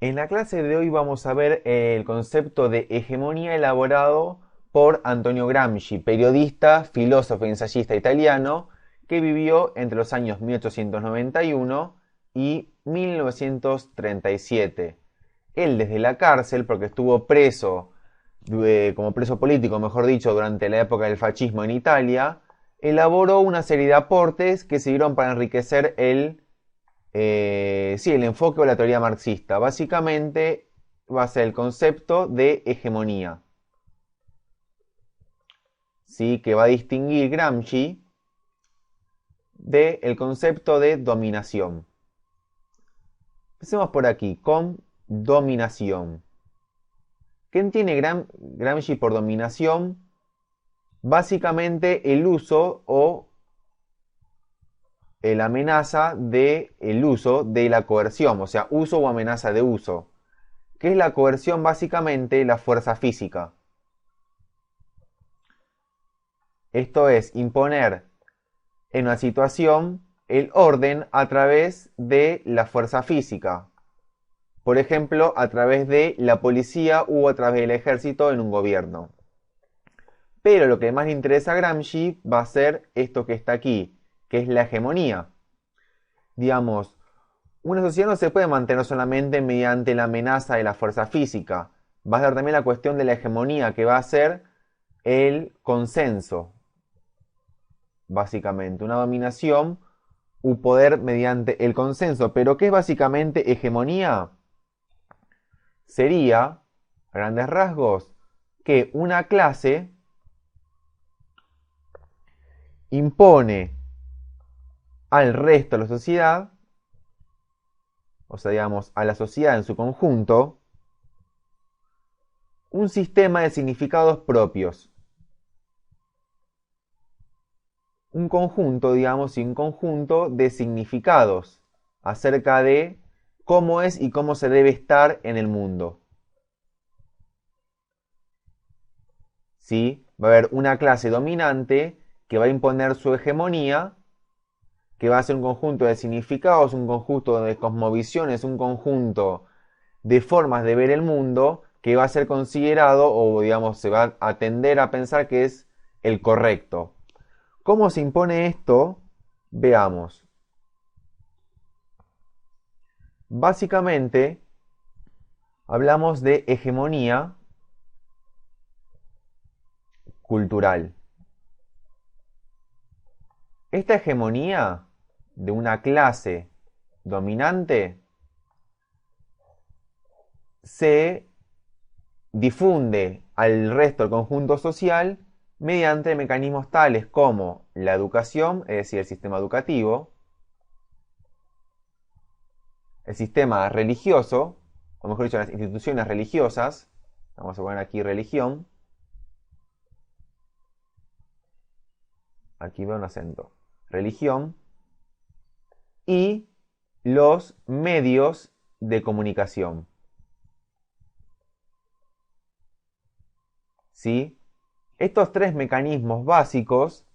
En la clase de hoy vamos a ver el concepto de hegemonía elaborado por Antonio Gramsci, periodista, filósofo y ensayista italiano que vivió entre los años 1891 y 1937. Él desde la cárcel, porque estuvo preso, como preso político, mejor dicho, durante la época del fascismo en Italia, elaboró una serie de aportes que sirvieron para enriquecer sí, el enfoque o la teoría marxista. Básicamente va a ser el concepto de hegemonía, ¿sí? Que va a distinguir Gramsci del concepto de dominación. Empecemos por aquí, con dominación. ¿Qué entiende Gramsci por dominación? Básicamente el uso o la amenaza de el uso de la coerción, o sea, uso o amenaza de uso. ¿Qué es la coerción? Básicamente la fuerza física. Esto es imponer en una situación el orden a través de la fuerza física. Por ejemplo, a través de la policía o a través del ejército en un gobierno. Pero lo que más le interesa a Gramsci va a ser esto que está aquí, que es la hegemonía. Digamos, una sociedad no se puede mantener solamente mediante la amenaza de la fuerza física. Va a ser también la cuestión de la hegemonía, que va a ser el consenso, básicamente. Una dominación u poder mediante el consenso. Pero ¿qué es básicamente hegemonía? Sería, a grandes rasgos, que una clase impone al resto de la sociedad, o sea, digamos, a la sociedad en su conjunto, un sistema de significados propios. Un conjunto, digamos, y un conjunto de significados acerca de cómo es y cómo se debe estar en el mundo. ¿Sí? Va a haber una clase dominante que va a imponer su hegemonía, que va a ser un conjunto de significados, un conjunto de cosmovisiones, un conjunto de formas de ver el mundo que va a ser considerado o digamos se va a tender a pensar que es el correcto. ¿Cómo se impone esto? Veamos. Básicamente hablamos de hegemonía cultural. Esta hegemonía de una clase dominante se difunde al resto del conjunto social mediante mecanismos tales como la educación, es decir, el sistema educativo, el sistema religioso, o mejor dicho, las instituciones religiosas, vamos a poner aquí religión, aquí veo un acento, religión, y los medios de comunicación. ¿Sí? Estos tres mecanismos básicos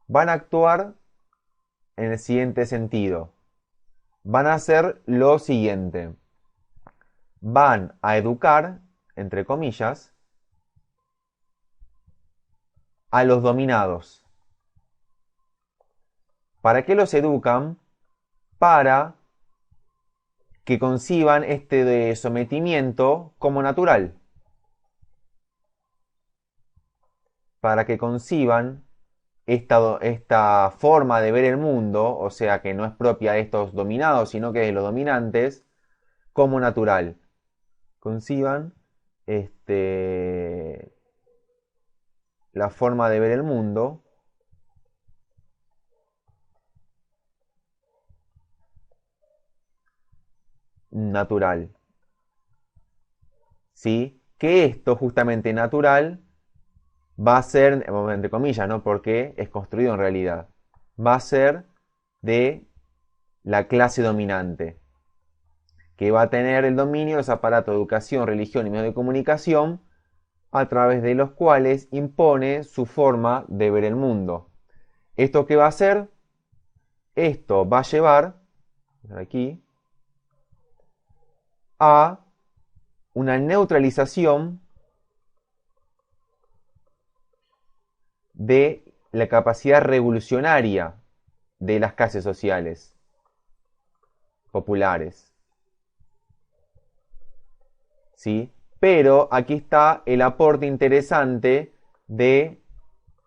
van a actuar en el siguiente sentido. Van a hacer lo siguiente. Van a educar, entre comillas, a los dominados. ¿Para qué los educan? Para que conciban este de sometimiento como natural. Para que conciban esta forma de ver el mundo, o sea que no es propia de estos dominados, sino que de los dominantes, como natural. Conciban la forma de ver el mundo natural. ¿Sí? Que esto justamente natural va a ser, entre comillas, ¿no? Porque es construido en realidad. Va a ser de la clase dominante, que va a tener el dominio de los aparatos de educación, religión y medios de comunicación, a través de los cuales impone su forma de ver el mundo. ¿Esto qué va a hacer? Esto va a llevar, aquí, a una neutralización de la capacidad revolucionaria de las clases sociales populares. ¿Sí? Pero aquí está el aporte interesante de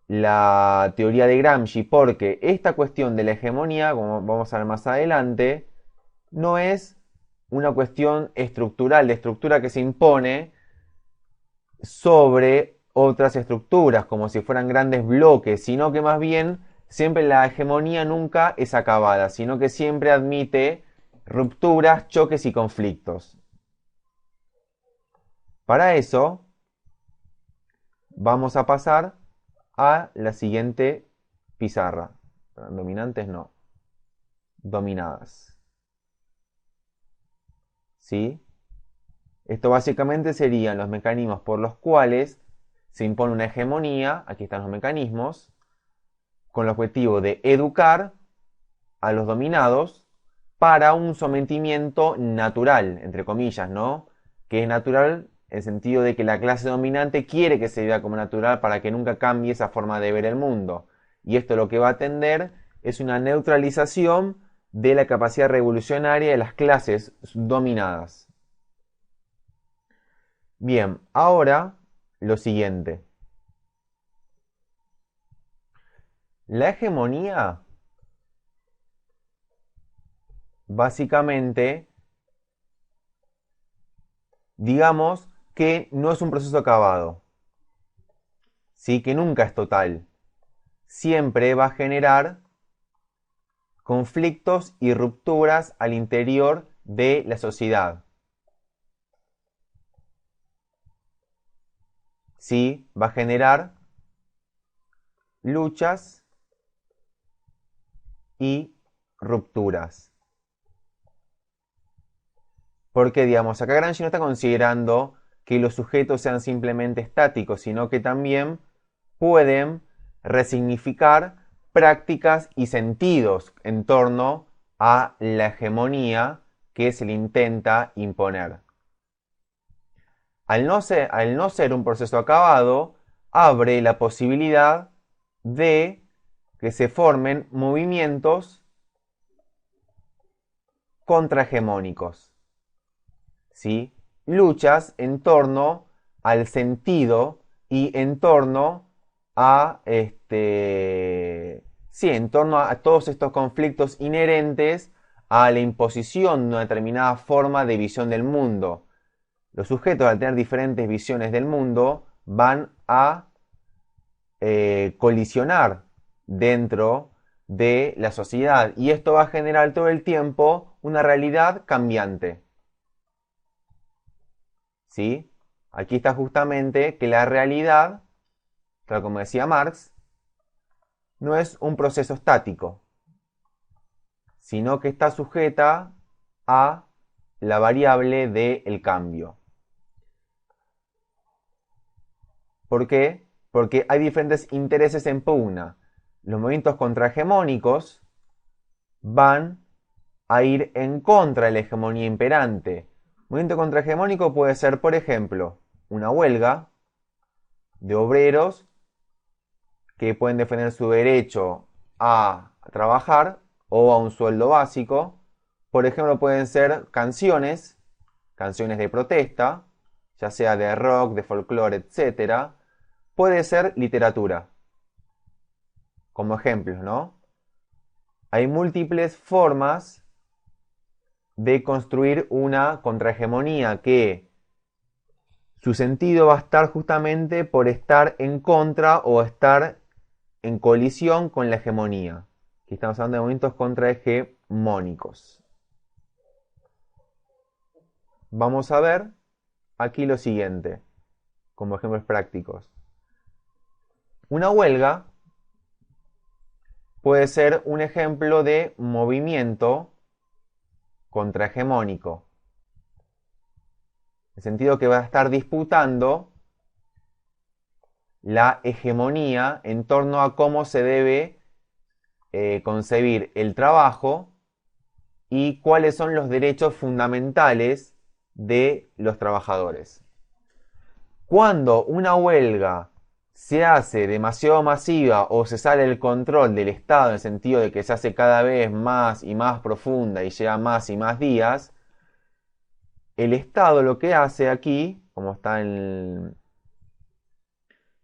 la teoría de Gramsci, porque esta cuestión de la hegemonía, como vamos a ver más adelante, no es una cuestión estructural, de estructura que se impone sobre otras estructuras, como si fueran grandes bloques, sino que más bien siempre la hegemonía nunca es acabada, sino que siempre admite rupturas, choques y conflictos. Para eso, vamos a pasar a la siguiente pizarra. Dominantes no. Dominadas. ¿Sí? Esto básicamente serían los mecanismos por los cuales se impone una hegemonía, aquí están los mecanismos, con el objetivo de educar a los dominados para un sometimiento natural, entre comillas, ¿no? Que es natural en el sentido de que la clase dominante quiere que se vea como natural para que nunca cambie esa forma de ver el mundo. Y esto lo que va a tender es una neutralización de la capacidad revolucionaria de las clases dominadas. Bien, ahora lo siguiente. La hegemonía básicamente, digamos que no es un proceso acabado, ¿sí? Que nunca es total. Siempre va a generar conflictos y rupturas al interior de la sociedad. ¿Sí? Va a generar luchas y rupturas. Porque, digamos, acá Gramsci no está considerando que los sujetos sean simplemente estáticos, sino que también pueden resignificar prácticas y sentidos en torno a la hegemonía que se le intenta imponer. Al no ser un proceso acabado, abre la posibilidad de que se formen movimientos contrahegemónicos, ¿sí? Luchas en torno al sentido y en torno a en torno a todos estos conflictos inherentes a la imposición de una determinada forma de visión del mundo. Los sujetos, al tener diferentes visiones del mundo, van a colisionar dentro de la sociedad y esto va a generar todo el tiempo una realidad cambiante. ¿Sí? Aquí está justamente que la realidad, tal como decía Marx, no es un proceso estático, sino que está sujeta a la variable del cambio. ¿Por qué? Porque hay diferentes intereses en pugna. Los movimientos contrahegemónicos van a ir en contra de la hegemonía imperante. Un movimiento contrahegemónico puede ser, por ejemplo, una huelga de obreros que pueden defender su derecho a trabajar o a un sueldo básico. Por ejemplo, pueden ser canciones de protesta, ya sea de rock, de folclore, etc. Puede ser literatura, como ejemplos, ¿no? Hay múltiples formas de construir una contrahegemonía que su sentido va a estar justamente por estar en contra o estar en colisión con la hegemonía. Aquí estamos hablando de movimientos contrahegemónicos. Vamos a ver aquí lo siguiente, como ejemplos prácticos. Una huelga puede ser un ejemplo de movimiento contrahegemónico. En el sentido que va a estar disputando la hegemonía en torno a cómo se debe concebir el trabajo y cuáles son los derechos fundamentales de los trabajadores. Cuando una huelga se hace demasiado masiva o se sale del control del Estado en el sentido de que se hace cada vez más y más profunda y lleva más y más días, el Estado lo que hace aquí, como está en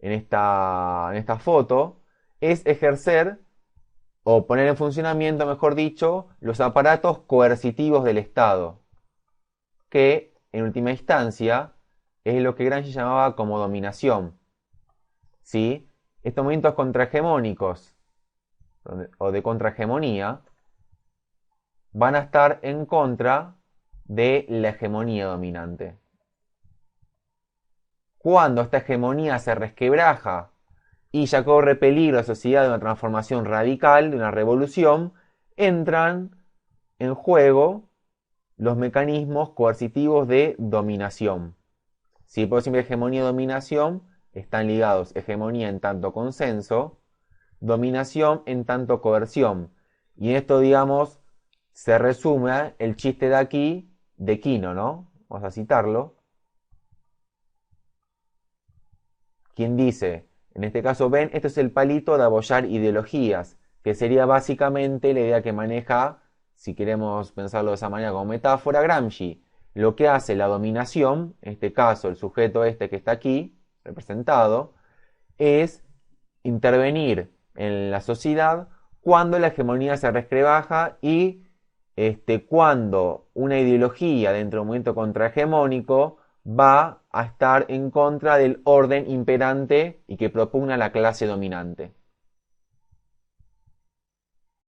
esta foto, es ejercer o poner en funcionamiento, mejor dicho, los aparatos coercitivos del Estado, que en última instancia es lo que Gramsci llamaba como dominación. ¿Sí? Estos movimientos contrahegemónicos o de contrahegemonía van a estar en contra de la hegemonía dominante. Cuando esta hegemonía se resquebraja y ya corre peligro la sociedad de una transformación radical, de una revolución, entran en juego los mecanismos coercitivos de dominación. Si por siempre hegemonía y dominación están ligados, hegemonía en tanto consenso, dominación en tanto coerción. Y en esto, digamos, se resume el chiste de aquí, de Quino, ¿no? Vamos a citarlo. Quien dice, en este caso, ven, esto es el palito de apoyar ideologías, que sería básicamente la idea que maneja, si queremos pensarlo de esa manera como metáfora, Gramsci. Lo que hace la dominación, en este caso el sujeto este que está aquí, representado, es intervenir en la sociedad cuando la hegemonía se resquebraja y cuando una ideología dentro de un movimiento contrahegemónico va a estar en contra del orden imperante y que propugna la clase dominante.